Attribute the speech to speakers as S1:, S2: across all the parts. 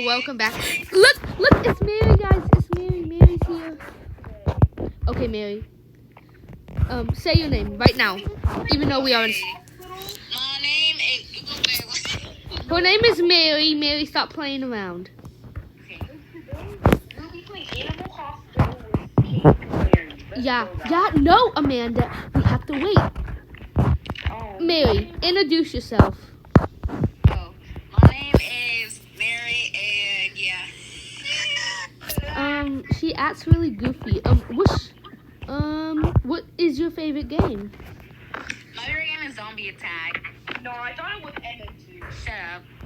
S1: welcome back. Look, it's Mary, guys. It's Mary. Mary's here. Okay, Mary. Say your name right now, even though we are.
S2: My name is.
S1: Her name is Mary. Mary, stop playing around.
S2: We'll be playing Animal Hospital with Kate.
S1: Yeah. No, Amanda. We have to wait. Mary, introduce yourself.
S2: Oh, my name is Mary, and yeah.
S1: She acts really goofy. What is your favorite game?
S2: My favorite game is Zombie Attack. No, I thought it was NO2. Shut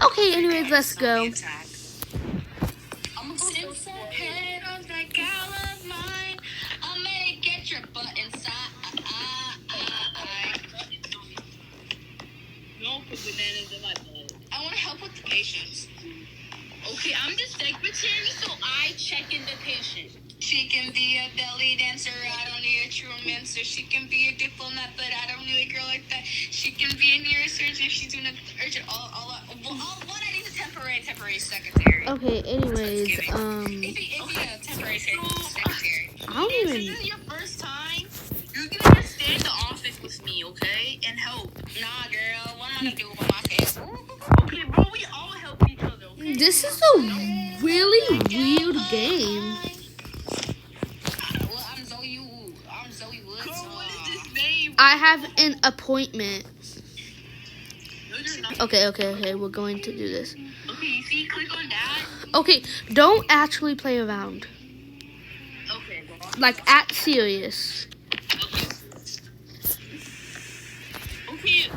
S2: up.
S1: Okay, anyways, let's go.
S2: I'm gonna go since the head of that gal of mine. I'm gonna get your butt inside.
S3: Don't put bananas in my butt.
S2: I want to help with the patients.
S3: Okay, I'm the secretary, so I check in the patient.
S2: She can be a belly dancer, I don't need a true mincer. She can be a diplomat, but I don't need a girl like that. She can be a neurosurgeon if she's doing an urgent what I need is a temporary secretary.
S1: Okay, anyways,
S2: If you a temporary secretary.
S1: I don't
S3: If
S1: even.
S3: this is your first time, you're gonna just stay in the office with me, okay? And help.
S2: Nah, girl, what am I gonna do with my face?
S3: Okay, bro, we all help each other, okay?
S1: This is a really weird game.
S2: Well, I'm Zoe Woods.
S3: Bro, what is this name?
S1: I have an appointment.
S3: No, you're not.
S1: Okay, we're going to do this.
S3: Okay, you see, click on that.
S1: Okay, don't actually play around.
S3: Okay, well,
S1: Like, act serious.
S3: okay,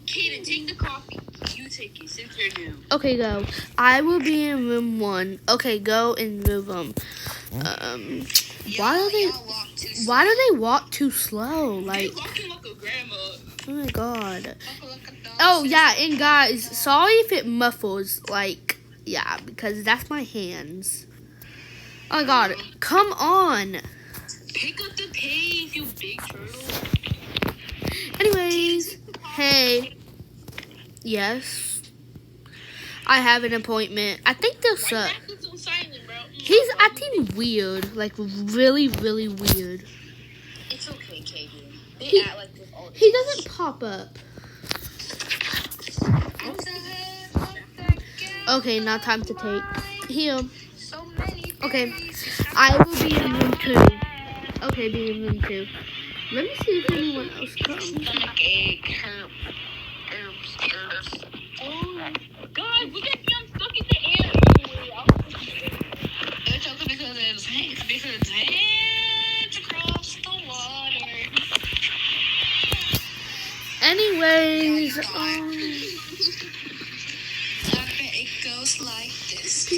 S3: Kaden, take the coffee. You take it since you're new.
S1: Okay, go. I will be in room 1. Okay, go in room. Why do they walk too slow? Like,
S3: You're walking like a grandma.
S1: oh my god. Oh yeah, and guys, sorry if it muffles. Like, yeah, because that's my hands. Oh my god, come on.
S3: Pick up the pace, you big turtle.
S1: Anyways, hey. Yes. I have an appointment. I think they'll suck.
S3: Why is so silent, bro?
S1: He's acting weird. Like, really, really weird.
S3: It's okay, Kaden. They
S1: He-
S3: act like this all the
S1: He doesn't pop up. Okay, now time to take. Here. Okay. I will be in room 2. Okay, be in room 2. Let me see if anyone else comes.
S2: Stomach ache, herbs.
S3: Oh, God, we get I'm stuck in the air.
S2: It's okay because it's hands across the water.
S1: Anyways,
S2: I bet it goes like this.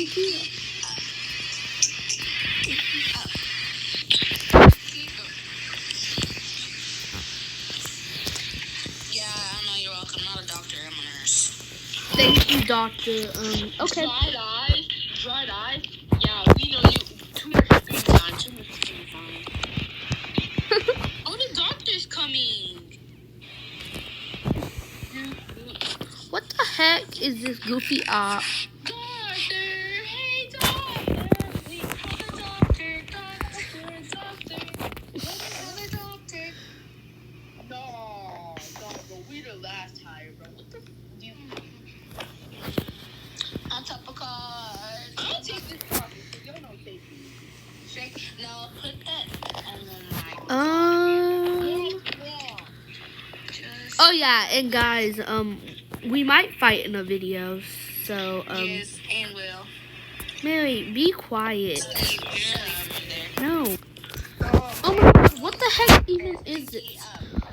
S2: Yeah, I know, you're welcome. I'm not a doctor, I'm a nurse.
S1: thank you, doctor. Okay.
S3: Dried eyes. Yeah, we know you. Too much screen time. Oh, the doctor's coming.
S1: What the heck is this goofy art?
S3: Doctor, hey doctor, we call the doctor. No, but we the last hire, bro. What the f do you
S2: On top of cars.
S3: I'll take this coffee, because y'all don't take me.
S2: Shake. No, put that on the mic.
S3: Yeah.
S2: Just.
S1: Oh yeah, and guys, we might fight in a video. So,
S2: Yes, and will.
S1: Mary, be quiet.
S2: Shut up there.
S1: No. Oh my god, what the heck even is this?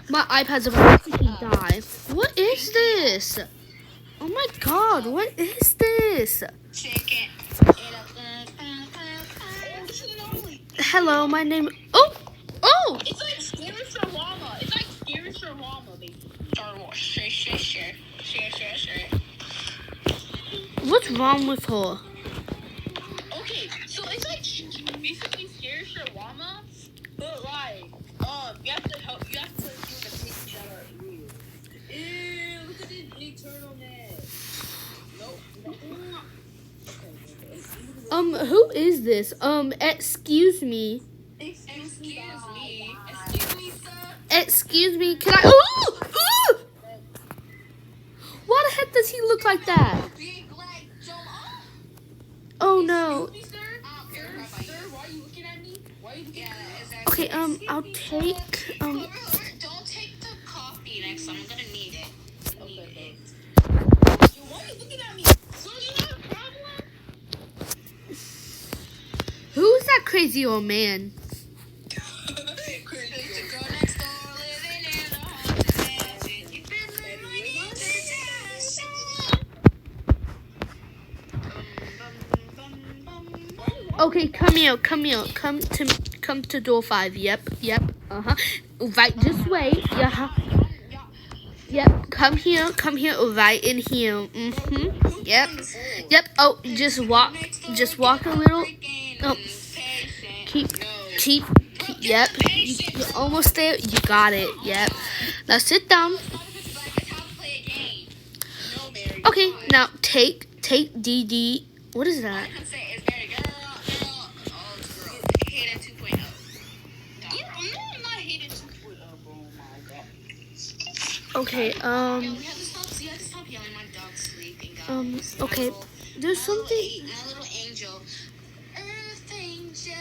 S1: My iPad's about to die. What is this? Oh my god, what is this?
S2: Chicken.
S1: Hello, my name. Oh!
S3: It's like scary shawarma. It's like scary shawarma, baby.
S2: Star Wars. Sure.
S1: What's wrong with her?
S3: Okay, so it's like basically scary shawarma, but like, you have to help. You have to do the things that are real. Ew, look at this big turtleneck. Nope. Okay.
S1: Who is this? Excuse me.
S2: Excuse me. Excuse me, sir.
S1: Excuse me. Can I? Ooh! Ooh! Why the heck does he look like that?
S2: Big like Joe.
S1: Oh no.
S3: Excuse me, sir? Sir, why are you looking at me? Why are you looking at me?
S2: Exactly.
S1: Okay, I'll take
S2: Don't take the coffee next time. I'm gonna need it.
S3: Okay. Yo, why are you looking at me? So you have a problem?
S1: Who's that crazy old man?
S2: The girl next door living in a haunted mansion. You been living in the
S1: Okay, come here. Come to door 5. Yep. Right this way. Yeah. Yep. Come here. Right in here. Yep. Oh, just walk a little. Oh, keep. Yep. You're almost there. You got it. Yep. Now sit down. Okay. Now take DD. What is that?
S2: I can say it's very girl. Oh, it's girl. Hayden 2.0.
S3: I'm not hating 2.0, bro. My God.
S1: Okay.
S2: You have to stop yelling. My dog's sleeping, guys.
S1: Okay. There's something.
S2: My little angel. Earth angel.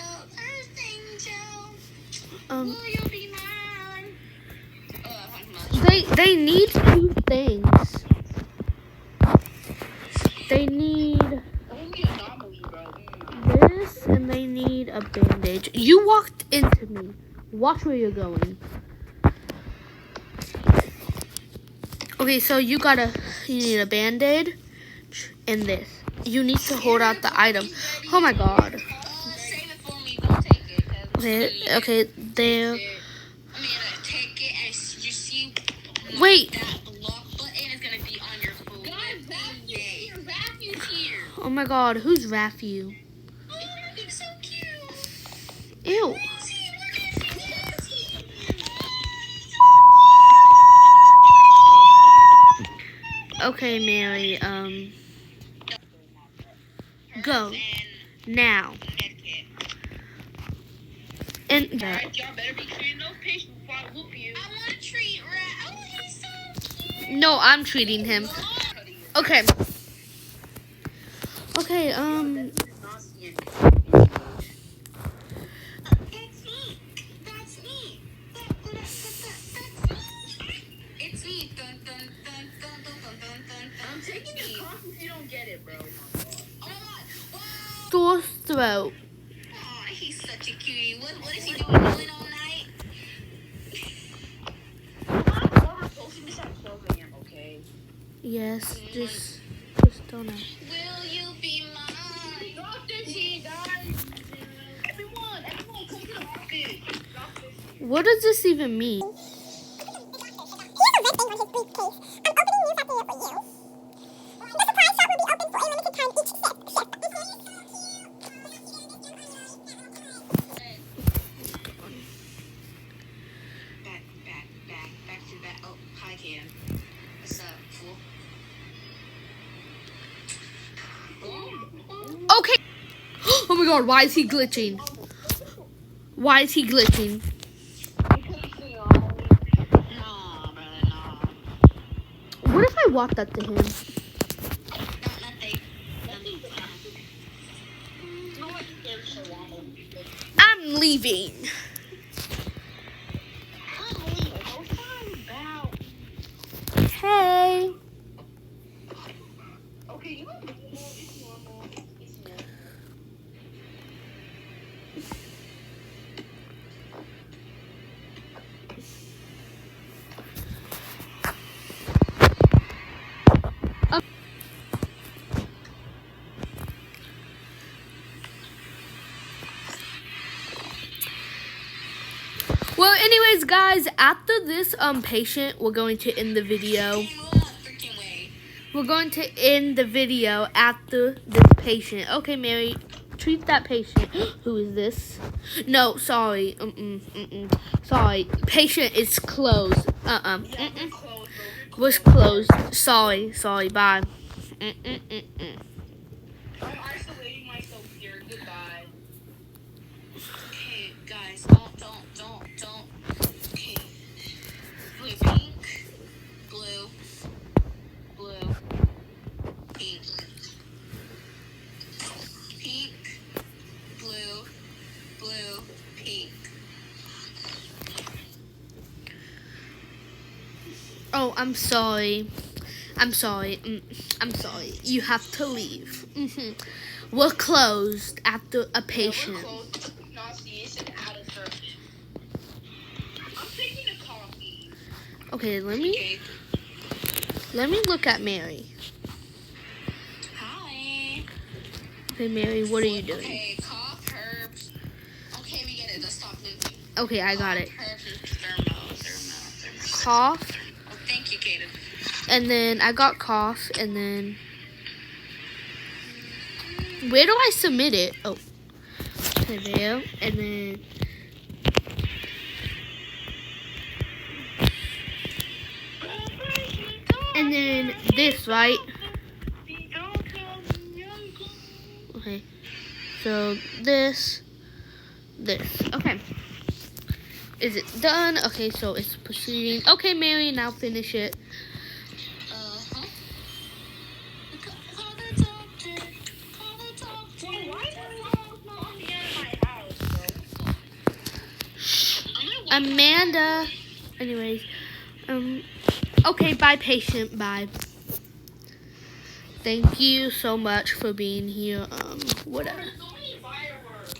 S2: Will you be mine?
S1: They need 2 things. They need
S3: Only anomaly, bro.
S1: this and they need a bandage. You walked into me. Watch where you're going. Okay, so you need a band-aid and this. You need to hold out the item. Oh my god.
S2: Save it for me. Don't take it.
S1: Okay, there.
S2: I'm gonna take it and you see.
S1: Wait.
S2: That block button is gonna be on your food.
S3: Guys, Matthew's here.
S1: Oh my god, who's Rafu?
S2: Oh, he's so cute.
S1: Ew. Okay, Mary, go. Now. And
S3: Alright, y'all better be treating those patients before I whoop you.
S2: I want to treat Rat. Oh, he's so cute.
S1: no, I'm treating him. Okay. Okay,
S2: That's me. It's me. Dun, dun, dun, dun, dun, dun, dun, dun.
S3: I'm taking your coffee if you don't get it, bro.
S2: Oh my god. Wow.
S1: sore throat.
S2: Aw, he's such a cutie. What is he doing all night?
S3: I'm posting this at 12 a.m., okay?
S1: Yes, just don't know.
S2: Will you be mine?
S3: Drop this here, guys. Everyone, come to the office. Drop this here.
S1: What does this even mean?
S2: Back to that. Oh, hi, Cam. What's up, fool?
S1: Okay. Oh my god, why is he glitching? Why is he glitching?
S2: Nah, brother, nah.
S1: What if I walked up to him?
S2: No, nothing.
S3: You know what? There's shawarma.
S1: I'm leaving. Hey.
S3: Okay, you know what? It's normal. It's normal.
S1: Well, anyways, guys, after this patient, we're going to end the video.
S2: Freaking way.
S1: We're going to end the video after this patient. Okay, Mary, treat that patient. Who is this? No, sorry. Sorry, patient is closed. Was closed. Sorry. Bye.
S3: I'm isolating myself here. Goodbye.
S2: Okay, guys, don't. Okay. Blue, pink, blue, blue, pink, pink, blue, blue, pink.
S1: Oh, I'm sorry. I'm sorry. I'm sorry. You have to leave. We're closed after a patient.
S3: Yeah, we're close. Nazi is an out of service. I'm taking a coffee.
S1: Okay, let
S2: Okay.
S1: me look at Mary.
S2: Hi.
S1: Okay, Mary, what are you doing?
S2: Okay, cough, herbs. Okay, we get it. Let's stop moving.
S1: Okay, I got it.
S2: Herbs and thermo.
S1: Cough,
S2: Oh, thank you, Kaden.
S1: and then I got cough, and then where do I submit it? Oh, okay, there, and then this, right? Okay, so this. Okay. Is it done? Okay, so it's proceeding. Okay, Mary, now finish it.
S2: Uh-huh. Call the doctor. Call the doctor.
S3: Wait, why is the phone not on the end of my house, bro?
S1: Amanda. Anyways, okay, bye, patient. Bye. Thank you so much for being here. Whatever.
S3: There's so many fireworks.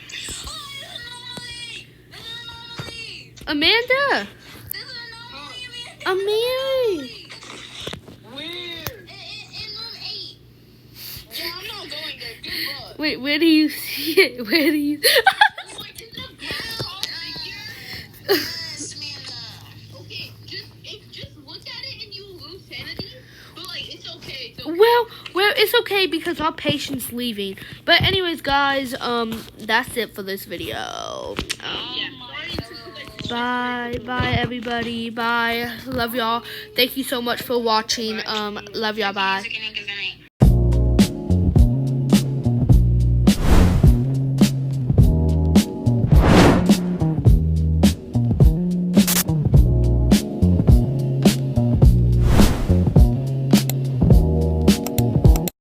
S2: Oh, this is anomaly! This is anomaly!
S1: Amanda.
S2: This is anomaly, Amanda!
S1: Mary.
S3: Weird.
S2: In room 8.
S3: Yeah, I'm not going there. Good luck.
S1: Wait, where do you see it? Where do you?
S3: Oh, like in the ground.
S2: Yes, Amanda.
S3: Okay, just look at it and you will lose sanity. But like, it's okay. It's okay.
S1: Well, it's okay because our patient's leaving. But anyways, guys, that's it for this video.
S3: Yeah.
S1: Bye, everybody. Bye. Love y'all. Thank you so much for watching. Love y'all. Bye.
S2: Music and ink is gonna